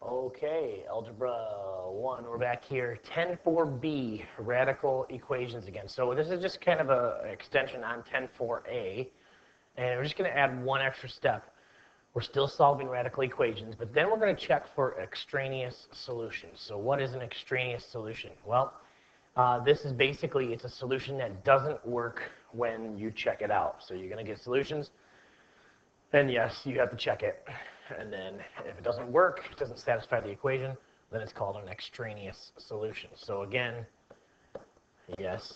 Okay, Algebra 1, we're back here. 10.4b, radical equations again. So this is just kind of an extension on 10.4a, and we're just going to add one extra step. We're still solving radical equations, but then we're going to check for extraneous solutions. So what is an extraneous solution? Well, this is basically, it's a solution that doesn't work when you check it out. So you're going to get solutions, then yes, you have to check it. And then if it doesn't work, it doesn't satisfy the equation, then it's called an extraneous solution. So again, yes,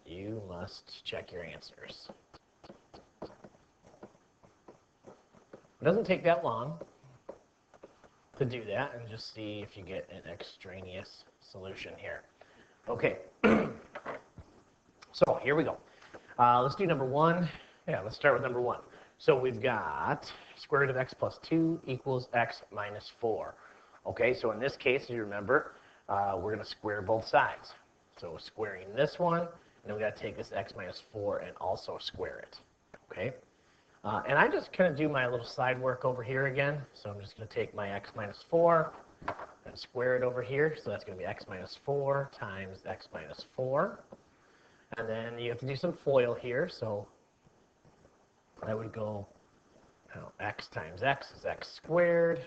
you must check your answers. It doesn't take that long to do that and just see if you get an extraneous solution here. Okay, so here we go. Let's do number one. Yeah, let's start with number one. So we've got square root of x plus 2 equals x minus 4. Okay, so in this case, you remember, we're going to square both sides. So squaring this one, and then we got to take this x minus 4 and also square it. Okay, and I just kind of do my little side work over here again. So I'm just going to take my x minus 4 and square it over here. So that's going to be x minus 4 times x minus 4. And then you have to do some FOIL here. So I would go, x times x is x squared,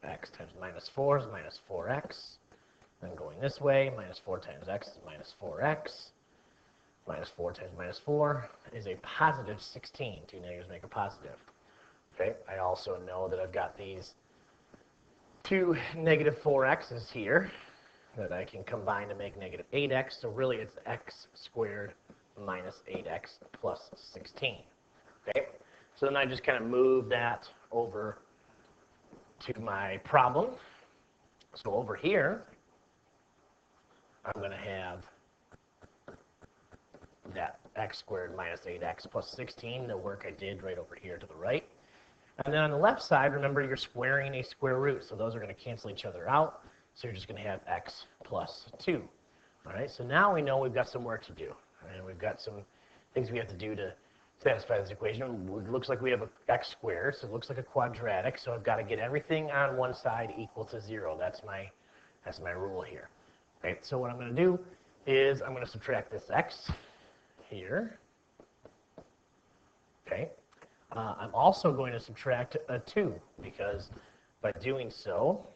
x times minus 4 is minus 4x. Then going this way, minus 4 times x is minus 4x. Minus 4 times minus 4 is a positive 16. Two negatives make a positive. Okay, I also know that I've got these two negative 4x's here that I can combine to make negative 8x. So really it's x squared minus 8x plus 16. Okay, so then I just kind of move that over to my problem. So over here, I'm going to have that x squared minus 8x plus 16, the work I did right over here to the right. And then on the left side, remember you're squaring a square root, so those are going to cancel each other out. So you're just going to have x plus 2. All right, so now we know we've got some work to do. And we've got some things we have to do to satisfy this equation. It looks like we have an x squared, so it looks like a quadratic. So I've got to get everything on one side equal to 0. That's my rule here. Okay, so what I'm going to do is I'm going to subtract this x here. Okay, I'm also going to subtract a 2 because by doing so,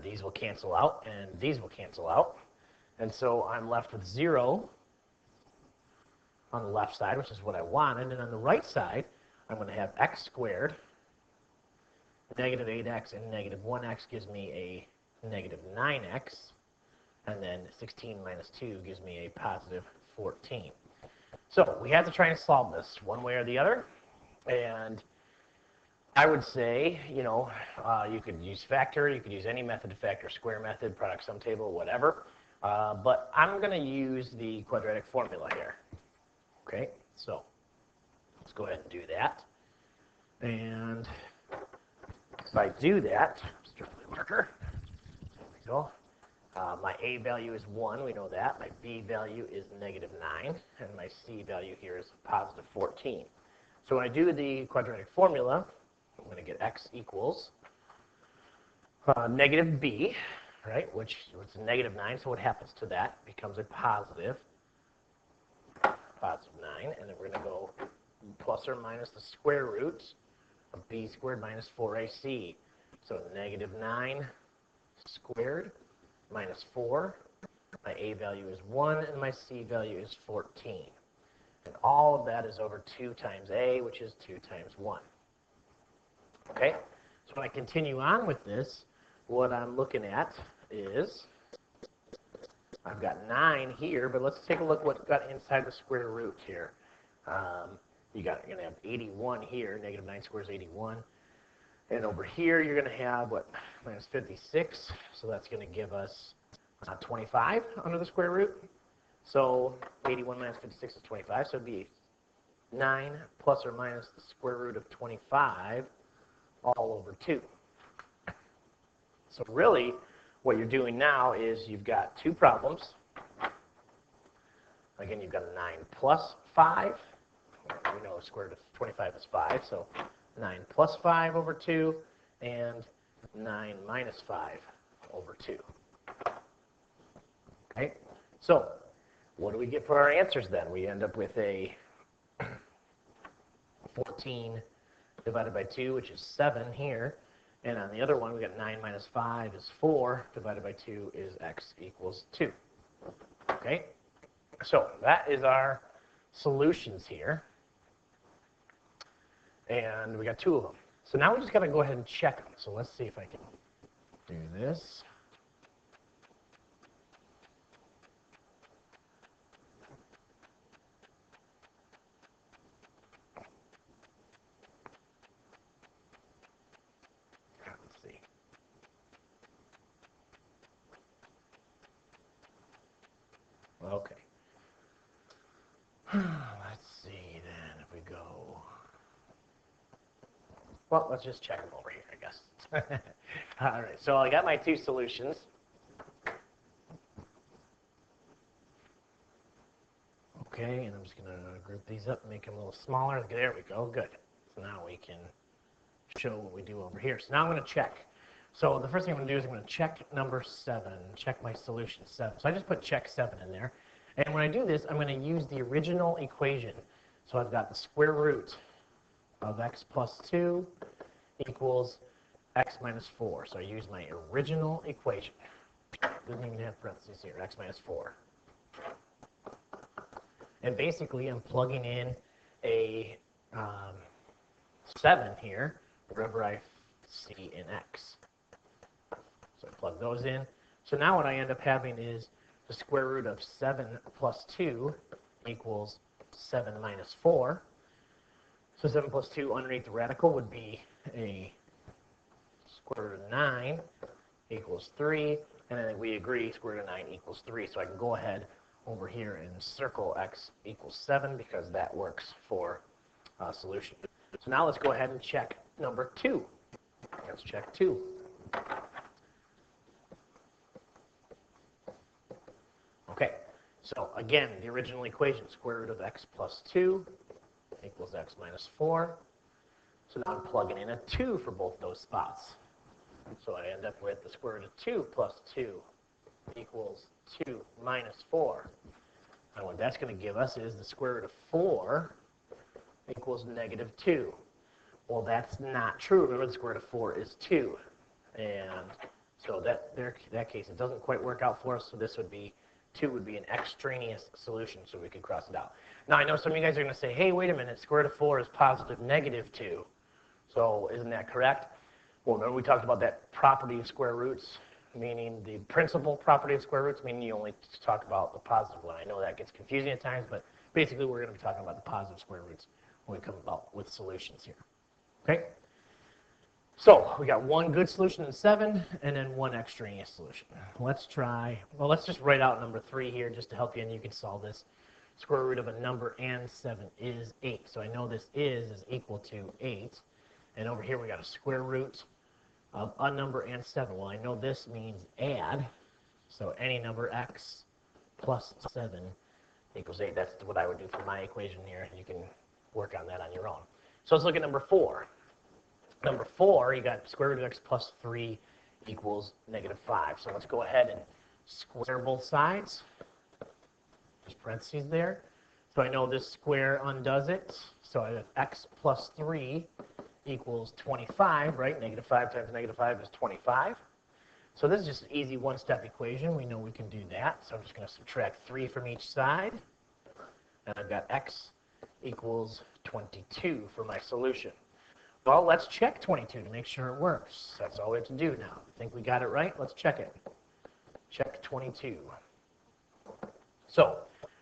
these will cancel out and these will cancel out. And so I'm left with 0 on the left side, which is what I wanted. And on the right side, I'm going to have x squared, negative 8x, and negative 1x gives me a negative 9x. And then 16 minus 2 gives me a positive 14. So we have to try and solve this one way or the other. And I would say, you could use factor, you could use any method to factor, square method, product sum table, whatever. But I'm going to use the quadratic formula here. Okay, so let's go ahead and do that. And if I do that, let's drop my marker. There we go. My a value is 1, we know that. My b value is negative 9, and my c value here is positive 14. So when I do the quadratic formula, I'm going to get x equals negative b, right, which is negative 9, so what happens to that? It becomes a positive 9, and then we're going to go plus or minus the square root of b squared minus 4ac. So negative 9 squared minus 4. My a value is 1, and my c value is 14. And all of that is over 2 times a, which is 2 times 1. Okay, so when I continue on with this, what I'm looking at is I've got 9 here, but let's take a look what's got inside the square root here. You're going to have 81 here. Negative 9 squared is 81. And over here, you're going to have, minus 56. So that's going to give us 25 under the square root. So 81 minus 56 is 25. So it'd be 9 plus or minus the square root of 25 all over 2. So really, what you're doing now is you've got two problems. Again, you've got a 9 plus 5. we know the square root of 25 is 5, so 9 plus 5 over 2, and 9 minus 5 over 2. Okay, so what do we get for our answers then? We end up with a 14 divided by 2, which is 7 here. And on the other one, we got 9 minus 5 is 4, divided by 2 is x equals 2. Okay, so that is our solutions here. And we got 2 of them. So now we just got to go ahead and check them. So let's see if I can do this. Let's see. Okay. Let's see then if we go. Well, let's just check them over here, I guess. All right, so I got my 2 solutions. Okay, and I'm just going to group these up and make them a little smaller. There we go, good. So now we can show what we do over here. So now I'm going to check. So the first thing I'm going to do is I'm going to check number 7, check my solution 7. So I just put check 7 in there. And when I do this, I'm going to use the original equation. So I've got the square root of x plus 2 equals x minus 4. So I use my original equation. Doesn't even have parentheses here, x minus 4. And basically, I'm plugging in a 7 here, wherever I see in x. So I plug those in. So now what I end up having is the square root of 7 plus 2 equals 7 minus 4. So 7 plus 2 underneath the radical would be a square root of 9 equals 3. And then we agree square root of 9 equals 3. So I can go ahead over here and circle x equals 7 because that works for solution. So now let's go ahead and check number 2. Let's check 2. Okay, so again, the original equation, square root of x plus 2 equals x minus 4. So now I'm plugging in a 2 for both those spots. So I end up with the square root of 2 plus 2 equals 2 minus 4. And what that's going to give us is the square root of 4 equals negative 2. Well, that's not true. Remember, the square root of 4 is 2. And so that case, it doesn't quite work out for us. So this would be 2 would be an extraneous solution, so we could cross it out. Now, I know some of you guys are going to say, hey, wait a minute, square root of 4 is positive negative 2. So isn't that correct? Well, remember we talked about that property of square roots, meaning the principal property of square roots, meaning you only talk about the positive one. I know that gets confusing at times, but basically we're going to be talking about the positive square roots when we come about with solutions here. Okay? So we got one good solution in 7, and then one extraneous solution. Let's try, well, let's just write out number 3 here just to help you, and you can solve this. Square root of a number and 7 is 8. So I know this is equal to 8. And over here we got a square root of a number and 7. Well, I know this means add. So any number x plus 7 equals 8. That's what I would do for my equation here. You can work on that on your own. So let's look at number 4. Number 4, you got square root of x plus 3 equals negative 5. So let's go ahead and square both sides. Just parentheses there. So I know this square undoes it. So I have x plus 3 equals 25, right? Negative 5 times negative 5 is 25. So this is just an easy one-step equation. We know we can do that. So I'm just going to subtract 3 from each side. And I've got x equals 22 for my solution. Well, let's check 22 to make sure it works. That's all we have to do now. Think we got it right? Let's check it. Check 22. So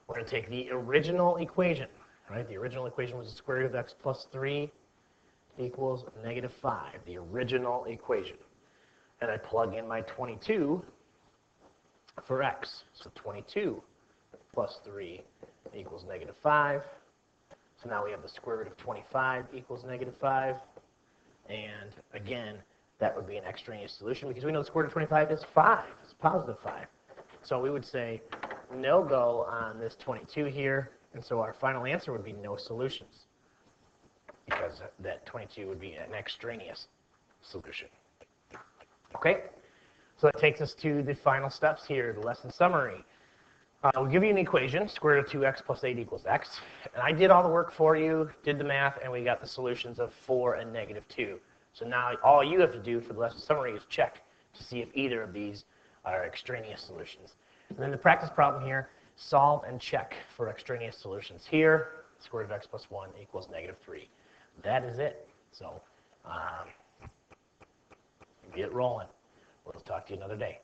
we're going to take the original equation, right? The original equation was the square root of x plus 3 equals negative 5, the original equation. And I plug in my 22 for x. So 22 plus 3 equals negative 5. So now we have the square root of 25 equals negative 5. And again, that would be an extraneous solution because we know the square root of 25 is 5. It's positive 5. So we would say no go on this 22 here. And so our final answer would be no solutions. says that 22 would be an extraneous solution. Okay, so that takes us to the final steps here, the lesson summary. We'll give you an equation, square root of 2x plus 8 equals x. And I did all the work for you, did the math, and we got the solutions of 4 and negative 2. So now all you have to do for the lesson summary is check to see if either of these are extraneous solutions. And then the practice problem here, solve and check for extraneous solutions. Here, square root of x plus 1 equals negative 3. That is it. So get rolling. We'll talk to you another day.